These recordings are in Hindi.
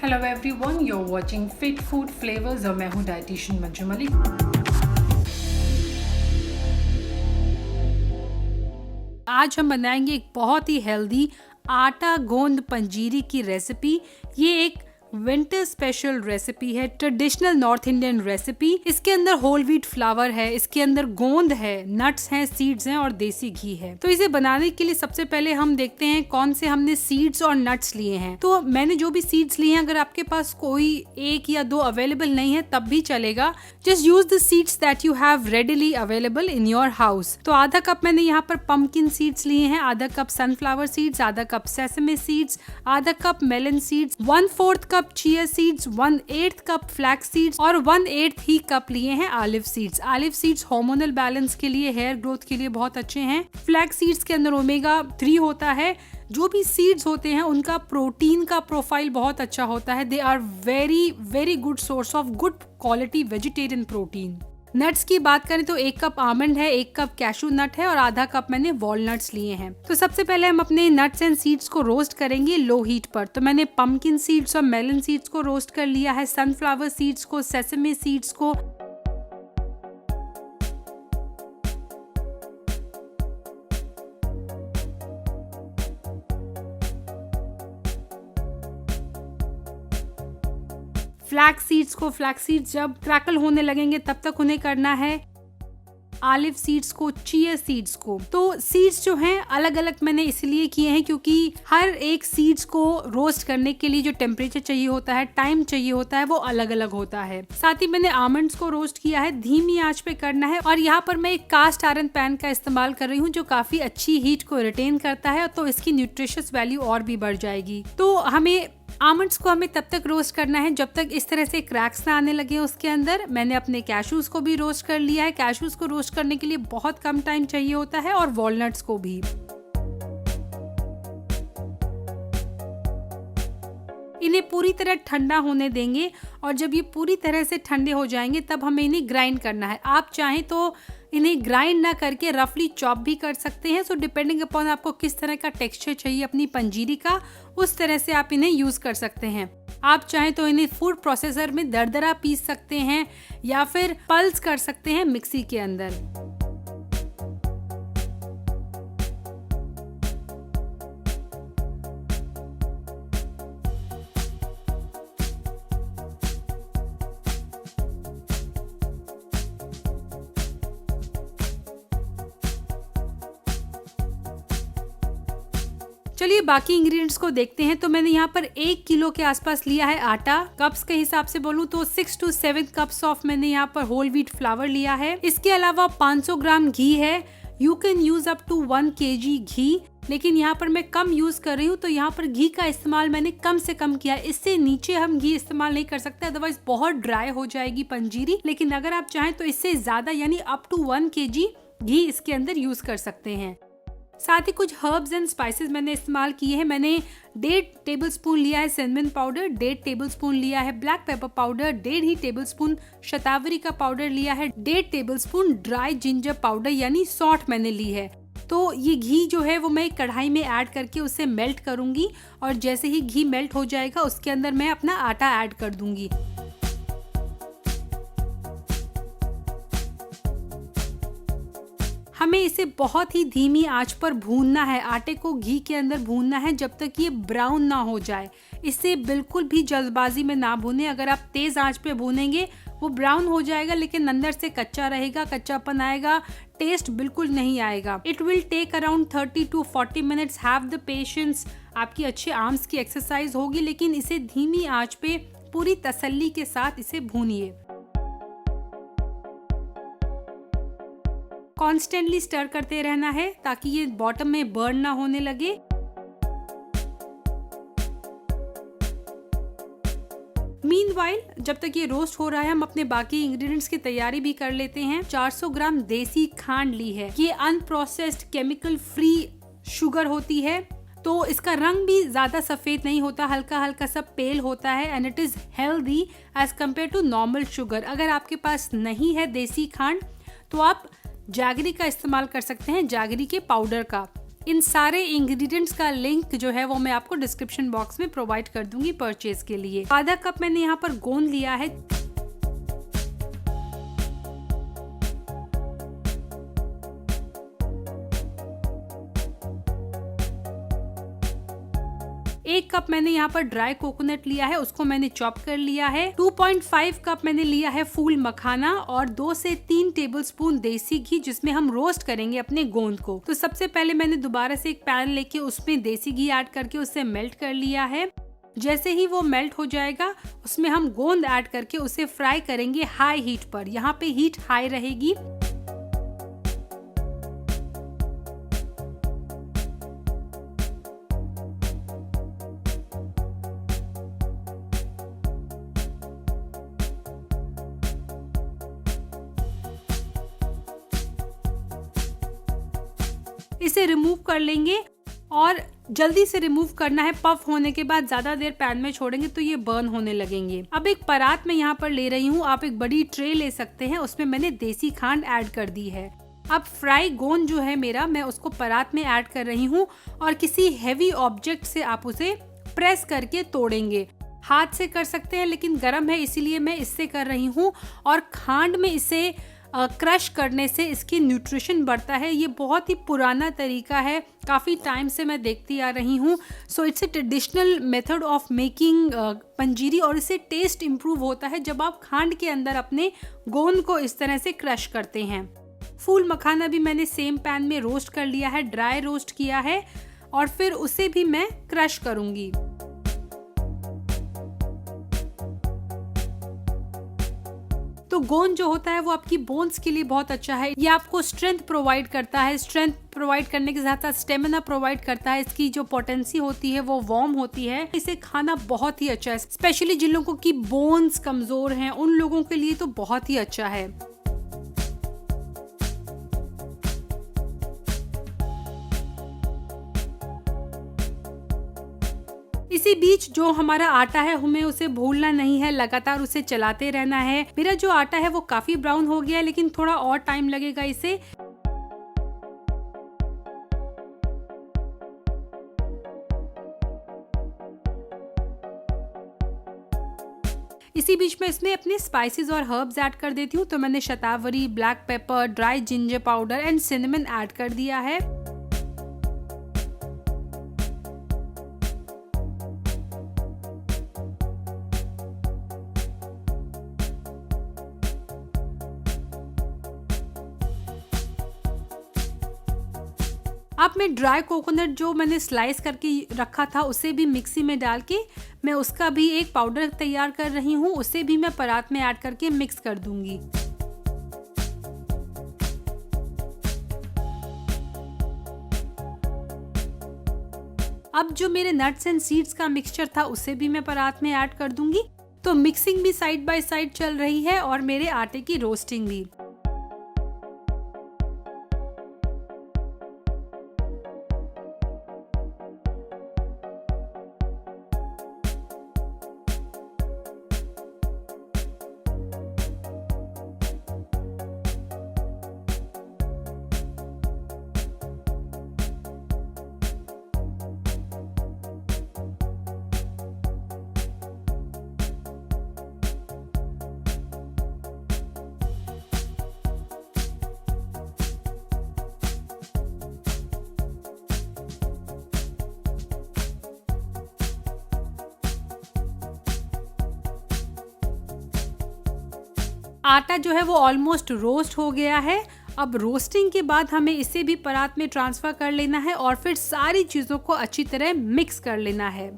Hello everyone, you are watching fit food flavours और मैं हूँ डाइटिशियन मंजू मलिक। आज हम बनाएंगे एक बहुत ही हेल्दी आटा गोंद पंजीरी की रेसिपी। ये एक विंटर स्पेशल रेसिपी है, ट्रेडिशनल नॉर्थ इंडियन रेसिपी। इसके अंदर होल व्हीट फ्लावर है, इसके अंदर गोंद है, नट्स हैं, सीड्स हैं और देसी घी है। तो इसे बनाने के लिए सबसे पहले हम देखते हैं कौन से हमने सीड्स और नट्स लिए हैं। तो मैंने जो भी सीड्स लिए हैं, अगर आपके पास कोई एक या दो अवेलेबल नहीं है तब भी चलेगा। Just use the seeds that you have readily available in your house. तो आधा कप मैंने यहाँ पर पंपकिन सीड्स लिए हैं, आधा कप सनफ्लावर सीड्स, आधा कप सेसमे सीड्स, आधा cup melon seeds, 1/4 cup chia seeds, 1/8 cup flax seeds और 1/8 ही कप लिए हैं olive seeds. Olive seeds hormonal balance के लिए, हेयर ग्रोथ के लिए बहुत अच्छे हैं। फ्लैक्स सीड्स के अंदर ओमेगा 3 होता है। जो भी सीड्स होते हैं उनका प्रोटीन का प्रोफाइल बहुत अच्छा होता है। They are very very good source of good quality vegetarian protein. Nuts की बात करें तो 1 कप आमंड है, 1 कप कैशू नट है और आधा कप मैंने वॉलनट्स लिए हैं। तो सबसे पहले हम अपने नट्स एंड सीड्स को रोस्ट करेंगे लो हीट पर। तो मैंने पंपकिन सीड्स और मेलन सीड्स को रोस्ट कर लिया है, सनफ्लावर सीड्स को, सेसमे सीड्स को, फ्लैक्स सीड्स जब क्रैकल होने लगेंगे तब तक उन्हें करना है। ऑलिव सीड्स को, चिया सीड्स को। तो सीड्स जो हैं अलग अलग मैंने इसलिए किए हैं क्योंकि हर एक सीड्स को रोस्ट करने के लिए जो टेम्परेचर चाहिए होता है, टाइम चाहिए होता है, वो अलग अलग होता है। साथ ही मैंने आमंड्स को रोस्ट किया है, धीमी आंच पे करना है। और यहाँ पर मैं एक कास्ट आयरन पैन का इस्तेमाल कर रही हूँ जो काफी अच्छी हीट को रिटेन करता है, तो इसकी न्यूट्रिशियस वैल्यू और भी बढ़ जाएगी। तो आमंड्स को हमें तब तक रोस्ट करना है जब तक इस तरह से क्रैक्स ना आने लगे उसके अंदर। मैंने अपने कैशूज को भी रोस्ट कर लिया है। कैशूज को रोस्ट करने के लिए बहुत कम टाइम चाहिए होता है और वॉलनट्स को भी। इन्हें पूरी तरह ठंडा होने देंगे और जब ये पूरी तरह से ठंडे हो जाएंगे तब हमें इन्हें ग्राइंड करना है। आप चाहें तो इन्हें ग्राइंड ना करके रफली चॉप भी कर सकते हैं। सो डिपेंडिंग अपॉन आपको किस तरह का टेक्सचर चाहिए अपनी पंजीरी का, उस तरह से आप इन्हें यूज कर सकते हैं। आप चाहें तो इन्हें फूड प्रोसेसर में दरदरा पीस सकते हैं या फिर पल्स कर सकते हैं मिक्सी के अंदर। चलिए बाकी इंग्रेडिएंट्स को देखते हैं। तो मैंने यहाँ पर 1 किलो के आसपास लिया है आटा। कप्स के हिसाब से बोलूँ तो 6 to 7 कप्स ऑफ मैंने यहाँ पर होल व्हीट फ्लावर लिया है। इसके अलावा 500 ग्राम घी है। You can use up to 1 kg ghee, लेकिन यहाँ पर मैं कम यूज कर रही हूँ तो यहाँ पर घी का इस्तेमाल मैंने कम से कम किया। इससे नीचे हम घी इस्तेमाल नहीं कर सकते, अदरवाइज बहुत ड्राई हो जाएगी पंजीरी। लेकिन अगर आप चाहें तो इससे ज्यादा यानी अप टू 1 kg घी इसके अंदर यूज कर सकते हैं। साथ ही कुछ हर्ब्स एंड स्पाइसेस मैंने इस्तेमाल किए हैं। मैंने 1.5 टेबलस्पून लिया है सिनेमन पाउडर, 1.5 टेबलस्पून लिया है ब्लैक पेपर पाउडर, 1.5 ही टेबलस्पून शतावरी का पाउडर लिया है, 1.5 टेबलस्पून ड्राई जिंजर पाउडर यानी सौंठ मैंने ली है। तो ये घी जो है वो मैं कढ़ाई में ऐड करके उसे मेल्ट करूंगी और जैसे ही घी मेल्ट हो जाएगा उसके अंदर मैं अपना आटा ऐड कर दूंगी। हमें इसे बहुत ही धीमी आंच पर भूनना है। आटे को घी के अंदर भूनना है जब तक ये ब्राउन ना हो जाए। इसे बिल्कुल भी जल्दबाजी में ना भूनें। अगर आप तेज आंच पे भूनेंगे वो ब्राउन हो जाएगा लेकिन अंदर से कच्चा रहेगा, कच्चापन आएगा, टेस्ट बिल्कुल नहीं आएगा। It will take around 30 to 40 minutes. Have the patience. आपकी अच्छे आर्म्स की एक्सरसाइज होगी, लेकिन इसे धीमी आंच पे पूरी तसल्ली के साथ इसे भूनिए। कॉन्स्टेंटली स्टर करते रहना है ताकि ये बॉटम में बर्न ना होने लगे। मीनवाइल जब तक ये रोस्ट हो रहा है हम अपने बाकी इंग्रेडिएंट्स की तैयारी भी कर लेते हैं। 400 ग्राम देसी खांड ली है। ये अनप्रोसेस्ड केमिकल फ्री शुगर होती है, तो इसका रंग भी ज्यादा सफेद नहीं होता, हल्का हल्का सा पेल होता है and it is healthy as compare to normal sugar. अगर आपके पास नहीं है देसी खांड तो आप जागरी का इस्तेमाल कर सकते हैं, जागरी के पाउडर का। इन सारे इंग्रेडिएंट्स का लिंक जो है वो मैं आपको डिस्क्रिप्शन बॉक्स में प्रोवाइड कर दूंगी परचेज के लिए। आधा कप मैंने यहाँ पर गोंद लिया है। एक कप मैंने यहाँ पर ड्राई कोकोनट लिया है, उसको मैंने चॉप कर लिया है। 2.5 कप मैंने लिया है फूल मखाना और 2 से 3 टेबलस्पून देसी घी, जिसमें हम रोस्ट करेंगे अपने गोंद को। तो सबसे पहले मैंने दोबारा से एक पैन लेके उसमें देसी घी ऐड करके उसे मेल्ट कर लिया है। जैसे ही वो मेल्ट हो जाएगा उसमें हम गोंद ऐड करके उसे फ्राई करेंगे हाई हीट पर। यहाँ पे हीट हाई रहेगी। इसे रिमूव कर लेंगे और जल्दी से रिमूव करना है। पफ होने के बाद ज्यादा देर पैन में छोड़ेंगे तो ये बर्न होने लगेंगे। अब एक परात में यहाँ पर ले रही हूँ, आप एक बड़ी ट्रे ले सकते हैं, उसमें मैंने देसी खांड ऐड कर दी है। अब फ्राई गोंद जो है मेरा, मैं उसको परात में ऐड कर रही हूँ और किसी हैवी ऑब्जेक्ट से आप उसे प्रेस करके तोड़ेंगे। हाथ से कर सकते हैं लेकिन गर्म है इसीलिए मैं इससे कर रही हूँ। और खांड में इसे क्रश करने से इसकी न्यूट्रिशन बढ़ता है। ये बहुत ही पुराना तरीका है, काफ़ी टाइम से मैं देखती आ रही हूँ। So it's a traditional method of making panjiri और इससे टेस्ट इम्प्रूव होता है जब आप खांड के अंदर अपने गोंद को इस तरह से क्रश करते हैं। फूल मखाना भी मैंने सेम पैन में रोस्ट कर लिया है, ड्राई रोस्ट किया है और फिर उसे भी मैं क्रश करूँगी। तो गोंद जो होता है वो आपकी बोन्स के लिए बहुत अच्छा है। ये आपको स्ट्रेंथ प्रोवाइड करता है। स्ट्रेंथ प्रोवाइड करने के साथ साथ स्टेमिना प्रोवाइड करता है। इसकी जो पोटेंसी होती है वो वार्म होती है। इसे खाना बहुत ही अच्छा है, स्पेशली जिन लोगों की बोन्स कमजोर हैं उन लोगों के लिए तो बहुत ही अच्छा है। इसी बीच जो हमारा आटा है हमें उसे भूलना नहीं है, लगातार उसे चलाते रहना है। मेरा जो आटा है वो काफी ब्राउन हो गया है लेकिन थोड़ा और टाइम लगेगा इसे। इसी बीच में इसमें अपने स्पाइसेस और हर्ब्स ऐड कर देती हूँ। तो मैंने शतावरी, black pepper, dry ginger powder and cinnamon add कर दिया है। अब मैं ड्राई कोकोनट जो मैंने स्लाइस करके रखा था उसे भी मिक्सी में डाल के मैं उसका भी एक पाउडर तैयार कर रही हूँ। उसे भी मैं परात में ऐड करके मिक्स कर दूंगी। अब जो मेरे नट्स एंड सीड्स का मिक्सचर था उसे भी मैं परात में ऐड कर दूंगी। तो मिक्सिंग भी साइड बाय साइड चल रही है और मेरे आटे की रोस्टिंग भी। आटा जो है वो ऑलमोस्ट रोस्ट हो गया है। अब रोस्टिंग के बाद हमें इसे भी परात में ट्रांसफर कर लेना है और फिर सारी चीजों को अच्छी तरह मिक्स कर लेना है।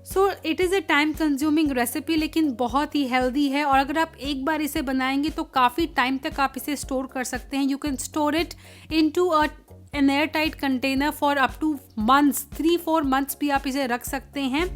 So it is a time consuming recipe लेकिन बहुत ही हेल्दी है और अगर आप एक बार इसे बनाएंगे तो काफ़ी टाइम तक आप इसे स्टोर कर सकते हैं। You can store it into an air tight container for up to months, 3-4 months भी आप इसे रख सकते हैं।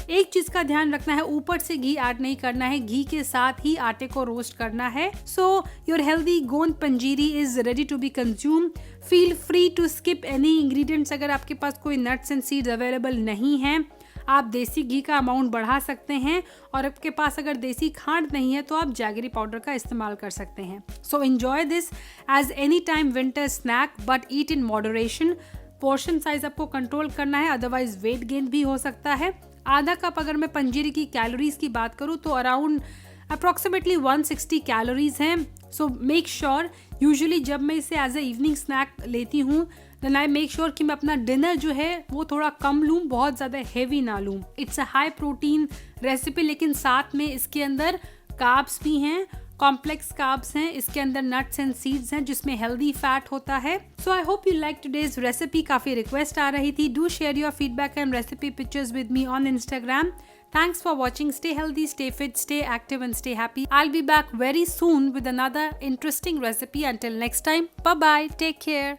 एक चीज का ध्यान रखना है, ऊपर से घी ऐड नहीं करना है, घी के साथ ही आटे को रोस्ट करना है। सो योर हेल्दी गोंद panjiri is ready to be consume. Feel free to skip any ingredients. अगर आपके पास कोई नट्स एंड सीड्स अवेलेबल नहीं है, आप देसी घी का अमाउंट बढ़ा सकते हैं, और आपके पास अगर देसी खांड नहीं है तो आप जैगरी पाउडर का इस्तेमाल कर सकते हैं। So enjoy this as any time winter snack, but eat in moderation. Portion size आपको कंट्रोल करना है, अदरवाइज वेट गेन भी हो सकता है। आधा कप अगर मैं पंजीरी की कैलोरीज की बात करूँ तो अराउंड अप्रॉक्सीमेटली 160 कैलोरीज हैं। सो मेक श्योर, यूजुअली जब मैं इसे एज ए इवनिंग स्नैक लेती हूँ, देन आई मेक श्योर कि मैं अपना डिनर जो है वो थोड़ा कम लूँ, बहुत ज़्यादा हेवी ना लूँ। It's a high protein recipe, लेकिन साथ में इसके अंदर कार्ब्स भी हैं, कॉम्प्लेक्स कार्ब्स हैं, इसके अंदर नट्स एंड सीड्स हैं जिसमें हेल्दी फैट होता है। So I hope you like today's recipe. काफ़ी रिक्वेस्ट आ रही थी। Do share your feedback and recipe pictures with me on Instagram. Thanks for watching. Stay healthy, stay fit, stay active and stay happy. I'll be back very soon with another interesting recipe. Until next time, bye bye. Take care.